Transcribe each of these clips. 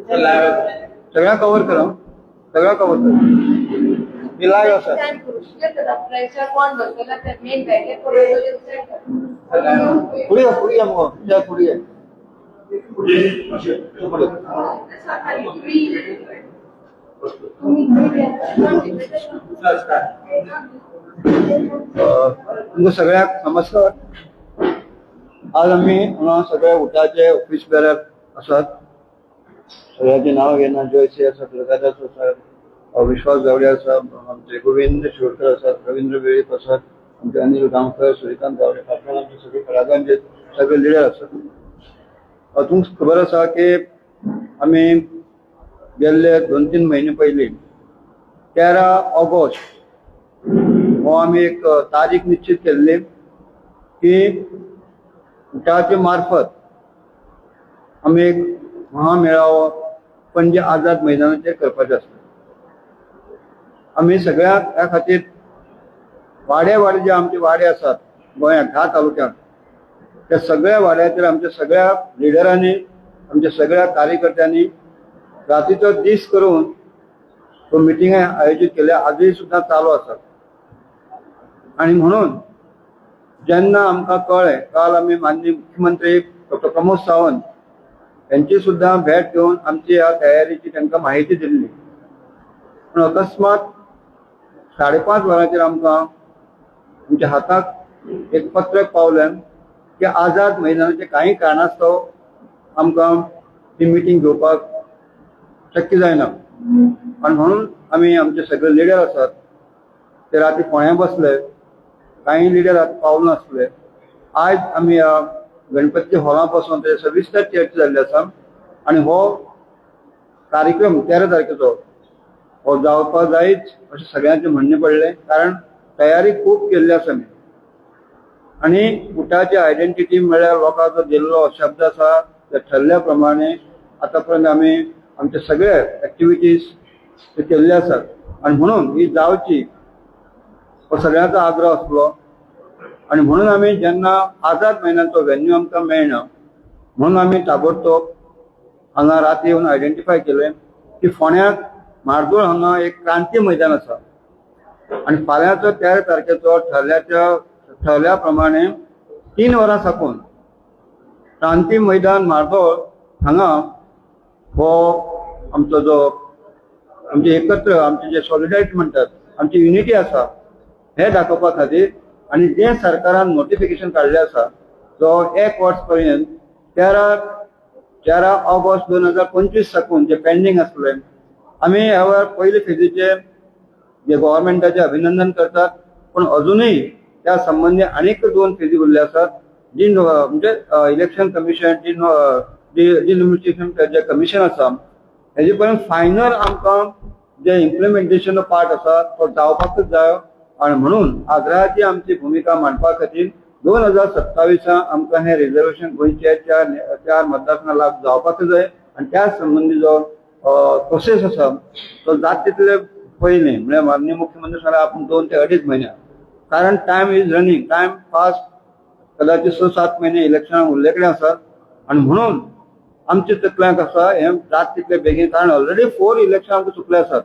सगळ्या कव्हर करा, सगळ्या कव्हर करा. मी लाईव्ह असा पुढे पुढे या मग त्या पुढे या. सगळ्याक नमस्कार. आज आम्ही सगळ्या उठाचे ऑफिस बेरर असतात. सगळ्यांची नाव घेणार जयसी आसा, प्रकाश आसा, विश्वास गावडे आसा, आमचे गोविंद शिवकर आसात, रवींद्र वेळीप आसात, आमचे अनिल गांवकर, श्रीकांत गावडे, फाटल्यान आमचे सगळे कलाकारांचे सगळे लिडर आसात. तुमकां खबर आसा की आम्ही गेल्ले 2-3 महिने पयलीं 13 ऑगस्ट हो आम्ही एक तारीख निश्चित केल्ली की उठाचे मार्फत आम्ही एक महामेळावो पणजे आझाद मैदानाचेर करपाचे आसता. आम्ही सगळ्याक ह्या खातीर वाडे जे आमचे वाडे आसात गोंयांत 10 तालुक्यांत, त्या सगळ्या वाड्याचेर आमच्या सगळ्या लिडरांनी, आमच्या सगळ्या कार्यकर्त्यांनी रातीचो दीस करून तो मिटिंग आयोजित केल्या. आजूय सुद्धा चालू आसा. आणि म्हणून जेन्ना आमकां कळ्ळें, काल आमी माननीय मुख्यमंत्री डॉ. प्रमोद सावंत यांची सुद्धा भेट घेऊन आमची ह्या तयारीची तांकां माहिती दिल्ली. पण अकस्मात 5:30 वरांचेर आमकां आमच्या हाताक एक पत्रक पावलें की आझाद मैदानाचे काही कारणास्तव आमकां ती मिटींग घेवपाक शक्य जायना. आणि म्हणून आमी आमचे सगळे लिडर आसात ते राती फोंड्या बसले. काही लिडर आतां पावले नासले. आज आमी गणपती हॉला पासून ते सविस्तर चर्चा जाल्ली आसा. आणि हो कार्यक्रम 13 तारखेचो हो जावपाक जायच अशें सगळ्यांचे म्हणणे पडले. कारण तयारी खूब केल्ली आसा आमी. आणि उठाची आयडेंटिटी म्हळ्यार लोकांचो दिल्लो शब्द आसा त्या ठरल्या प्रमाणे आतापर्यंत आमी आमचे सगळे एक्टिविटीज ते केल्ले आसात. आणि म्हणून ही जावची हो सगळ्यांचो आग्रह आसलो. आणि म्हणून आमी जेन्ना आझाद मैदानाचो व्हेन्यू आमकां मेळना म्हणून आमी ताबडतोब हांगा राती येवन आयडेंटिफाय केलें की फोंड्याक मार्दोळ हांगा एक क्रांती मैदान आसा. आणि फाल्यांचो 13 तारखेचो ठरल्या प्रमाणे 3 वरां साकून क्रांती मैदान मार्दोळ हांगा हो आमचो जो आमचे एकत्र आमचे जे सॉलिडारिटी म्हणटात, आमची युनिटी आसा हे दाखोवपा खातीर. आणि जे सरकारान नोटिफिकेशन काढले आसा तो 1 वर्स पर्यंत 13 ऑगस्ट 2025 साकून जे पेंडिंग आसले आमी ह्या वेळार पयले फेजीचे जे गव्हर्मेंटाचे अभिनंदन करतात. पण अजूनही त्या संबंधी अनेक 2 फेजी उरले आसात जी म्हणजे इलेक्शन कमिशन डिलिमिटेशन जे कमिशन आसा हेजे पर्यंत फायनल आमकां जे इम्प्लिमेंटेशन पार्ट आसा तो जावपाकच जाय. आणि म्हणून आग्रहाची आमची भूमिका मांडपा खातीर 2027 आमकां हे रिजर्वेशन गोंयचे 4 मतदारसंघां लागू जावपाकच जाय. आणि त्या संबंधी जो प्रोसेस आसा तो जाता तितले पयलीं म्हळ्यार माननीय मुख्यमंत्री सांगला आपण 2 ते 2.5 म्हयने. कारण time is running, time fast. कदाचित 6-7 महिने इलेक्शनाक उरले कडेन आसात. आणि म्हणून आमच्या तकल्यांत आसा हे जाता तितले बेगीन. कारण ऑलरेडी 4 इलेक्शन आमकां चुकले आसात.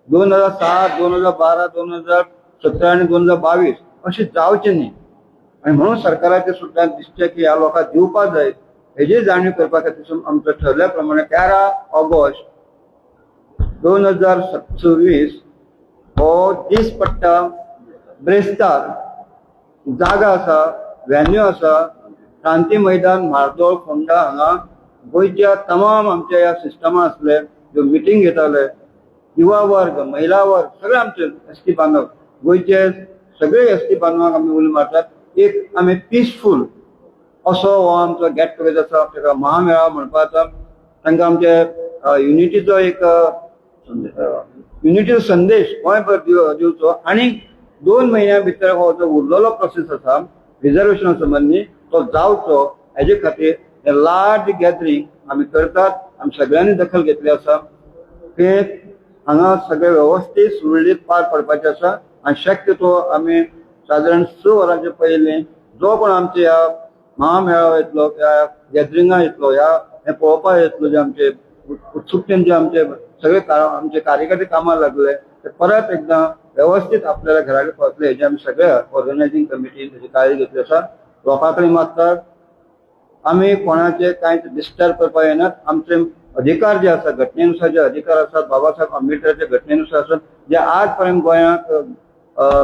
2007, 2012, 2017 आणि 2022 अशी जावचे न्ही. आणि म्हणून सरकाराचे सुद्धा दिसते की ह्या लोकांक दिवपाक जाय हेजी जाणीव करपा खातीर आमचो ठरल्या प्रमाणे 13 ऑगस्ट 2026 हो दीस पडटा. ब्रेस्तार जागा आसा, व्हेन्यू आसा, क्रांती मैदान म्हार्दोळ फोंडा हांगा गोंयच्या तमाम आमच्या ह्या सिस्टमा आसले ज्यो मिटींग घेताले युवा वर्ग, महिला वर्ग, सगळे आमचे एसटी बांधव गोंयचे सगळे एसटी बांधवांक आमी उलो मारतात. एक आमी पीसफूल असो हो आमचो गेट टुगेदर आसा. ताका महामेळावो म्हणपाचो. तांकां आमचे युनिटीचो एक युनिटीचो संदेश गोंयभर दिवचो. आणि 2 महिन्या भितर हो जो उरलेलो प्रोसेस आसा रिजर्वेशना संबंधी तो जावचो हेजे खातीर हे लार्ज गॅदरींग आमी करतात. आमी सगळ्यांनी दखल घेतली आसा की हांगा सगळे व्यवस्थीत सुरळीत पार पडपाचे आसा. आणि शक्यतो आमी साधारण 6 वरांचे पयलीं जो कोण आमचे ह्या महामेळावो येतलो, ह्या गॅदरिंगाक येतलो, हे पळोवपाक येतलो जे आमचे उत्सुकतेने जे आमचे सगळे आमचे कार्यकर्ते कामाला लागले ते परत एकदा व्यवस्थित आपल्याला घराकडे पोहोचले हेजे आम्ही सगळ्या ऑर्गनायझिंग कमिटीन त्याची काळजी घेतली आसा. लोकांकडे मागतात आम्ही कोणाचे कांयच डिस्टर्ब करपाक येनात. आमचे अधिकार जे आसा घटनेनुसार जे अधिकार आसात बाबासाहेब आंबेडकरांच्या घटनेनुसार आसात जे आज पर्यंत गोंयांत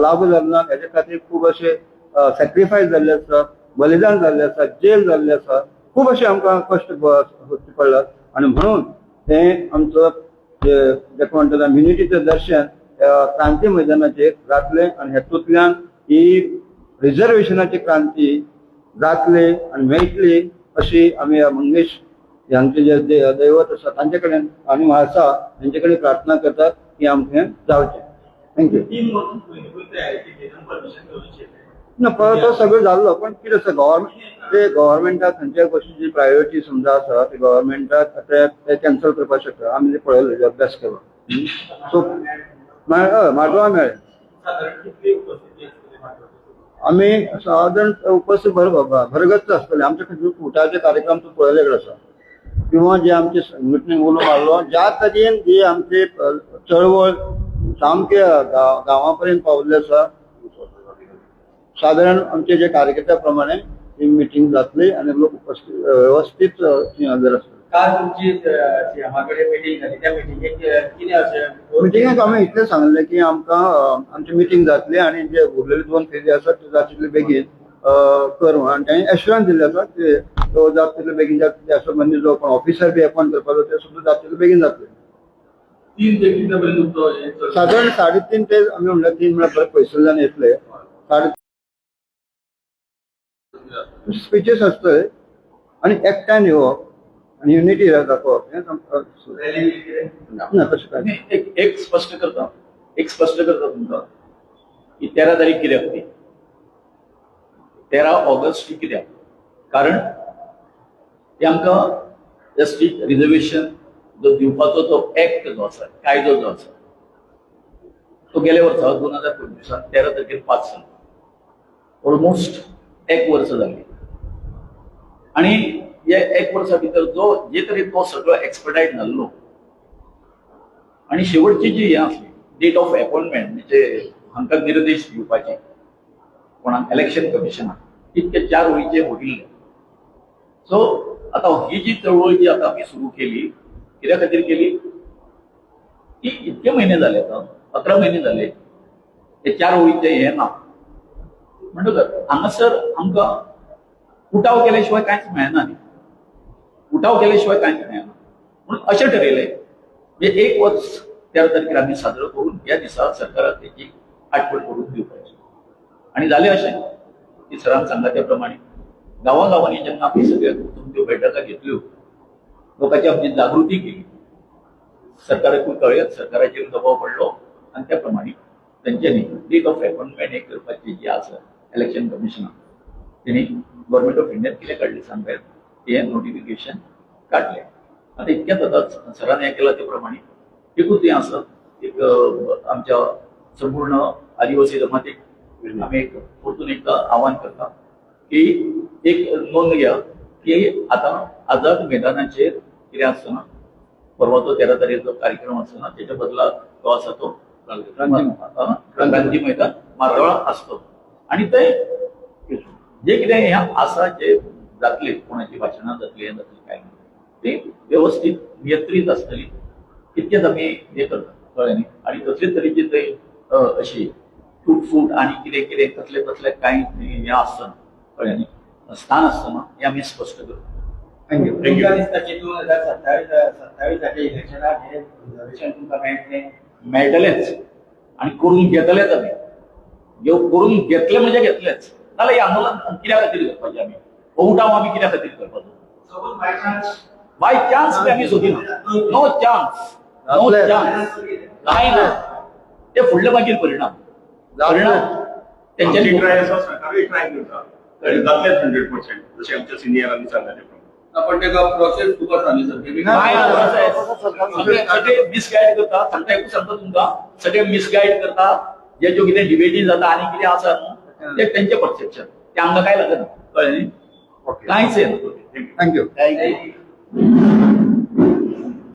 लागू जाले ना हेजे खातीर खूब अशे सॅक्रिफायस जाल्ले आसा, बलिदान जाल्ले आसा, जेल जाल्ले आसा, खूब अशे आमकां कश्ट भोगचे पडलात आणि म्हणून हे आमचं जे म्हणटा युनिटीचं दर्शन क्रांती मैदानाचेर जातले आणि हेतूंतल्यान ही रिझर्वेशनाची क्रांती जातली आणि मेळटली अशी आम्ही मंगेश यांचे जे दैवत आसा तांचे कडेन आणि म्हाळसा यांचे कडेन प्रार्थना करतात की आमचे जावचे. थँक्यू. ना परत तो सगळं जाल्लो पण कितें आसा गव्हर्मेंटाक खंयच्याय गोष्टीची प्रायोरिटी समजा आसा ते गव्हर्मेंटाक ते कॅन्सल करपाक शकता. आमी ते पळयलो अभ्यास केलो. सो माटवा मेळ्ळे आम्ही साधारण उपस्थित भरगच्च आसतले. आमचे फुटाचे कार्यक्रम तूं पळयले कडेन आसा किंवा जे आमचे संघटनेन उलो मारलो ज्या तरेन जी आमची चळवळ सामके गांवा पर्यंत पावल्ले आसा. साधारण आमचे जे कार्यकर्त्या प्रमाणे ही मिटींग जातली आणि लोक उपस्थित व्यवस्थित हजर आसतले. काल तुमची मीटिंग झाली त्या मिटिंगेक कितें अशें मिटिंगेक आमी इतलें सांगलें की आमकां आमची मिटींग जातली आणि जे उरलेले 2 फेजी आसात ते जाता तितले बेगीन कर आणि तांणी एश्युरन्स दिल्ले आसा की तो जाता तितले बेगीन जाता. त्या संबंधी जो कोण ऑफिसर बी अपॉइंट करपाचो ते सुद्दां जाता तितले बेगीन जातले. 3 ते कितले पर्यंत साधारण 3.5 ते आमी म्हणल्यार 3 म्हळ्यार परत पयसुल्ल्यान येतले. 3.5 स्पीचेस आसतले आणि एकट्यान येवप आणि युनिटी दाखोवप हें ना तशें काय. एक स्पष्ट करता तुमकां की 13 तारीख कित्याक ती 13 ऑगस्ट ही कित्याक कारण ते आमकां स्टेट रिजर्वेशन जो दिवपाचो तो एक्ट जो आसा कायदो जो आसा तो गेल्या वर्सा 2025 13 तारखेर पास जालो. ऑलमोस्ट 1 वर्स जाली आणि या 1 वर्सा भितर जे तरी तो सगळो एक्सपर्टायज जाल्लो आणि शेवटची जी हे आसली डेट ऑफ अपॉइंटमेंट म्हणजे हांकां निर्देश दिवपाचे कोणाक इलेक्शन कमिशनाक इतके 4 वळीचे उरिल्ले. सो आता ही जी चळवळ जी आता आम्ही सुरू केली कित्या खातीर केली की इतके महिने जाले आता 11 महिने झाले हे 4 वळीचे हे ना म्हणटकच हांगासर आमकां उठाव केल्याशिवाय कांयच मेळना न्ही. उठाव केल्याशिवाय कांयच मेळना म्हणून अशें ठरयलें म्हणजे 1 वर्स 13 तारखेर आमी साजरो करून ह्या दिसा सरकाराक तेची आठवण करून दिवपाची आणि जालें अशें की सरान सांगा त्या प्रमाणे गांवांनी जेन्ना आमी सगळ्या तुमच्यो बैठका घेतल्यो लोकांची आमची जागृती केली सरकाराकूय कळ्ळें सरकाराचेर दबाव पडलो आणि त्या प्रमाणे तेंच्यांनी डेट ऑफ अपॉइंटमेंट एक करपाची जी आसा इलेक्शन कमिशनाक तेणी गव्हर्मेंट ऑफ इंडियान कितें काडलें सांगल्यार ते नोटिफिकेशन काडलें. आता इतक्यात आता सरान हें केलां ते प्रमाणे एकूच हें आसा एक आमच्या संपूर्ण आदिवासी जमातीक आमी एक परतून एकदा आव्हान करता की एक नोंद घ्या की आता आझाद मैदानाचेर कितें आसतना परवाचो 13 तारखेचो कार्यक्रम आसतना तेच्या बदला तो आसा तो क्रांती मैदान मारतळा आसतो आणि ते जे कितें हें आसा जे जातले कोणाची भाशणां जातली हें जातलें कांय ना ती व्यवस्थित नियंत्रीत आसतली इतकेच आमी हें करता कळ्ळें न्ही. आणि तसले तरेची थंय अशी फूट आणि कितें तसले कांय हें आसतना कळ्ळें न्ही स्थान आसतना हें आमी स्पश्ट करता. थँक्यू. तुमकां दिसता की 2027 इलेक्शनाक हे रिजर्वेशन तुमकां मेळटलेच आणि करून घेतलेच आमी करून घेतले म्हणजे घेतलेच नाल्यार हे आंदोलन कित्या खातीर करपाचें आमी हो उठाव आमी कित्या खातीर करपाचो बाय चान्स आमी सोदिना नो चान्स कांय ना ते फुडले मागीर परिणाम त्यांच्यानी सरकारही ट्राय करता जातलेच 100% जसे आमच्या सिनियरांनी सांगितले आपण तेका प्रोसेस खूप आसली सगळे मिसगायड करता सांगता तुमकां सगळे मिसगायड करता जे ज्यो कितें डिबेटी जाता आणि कितें आसा न्हू ते तेंचे परसेप्शन ते आमकां काय लागना कळ्ळें न्ही कांयच येना. थँक्यू.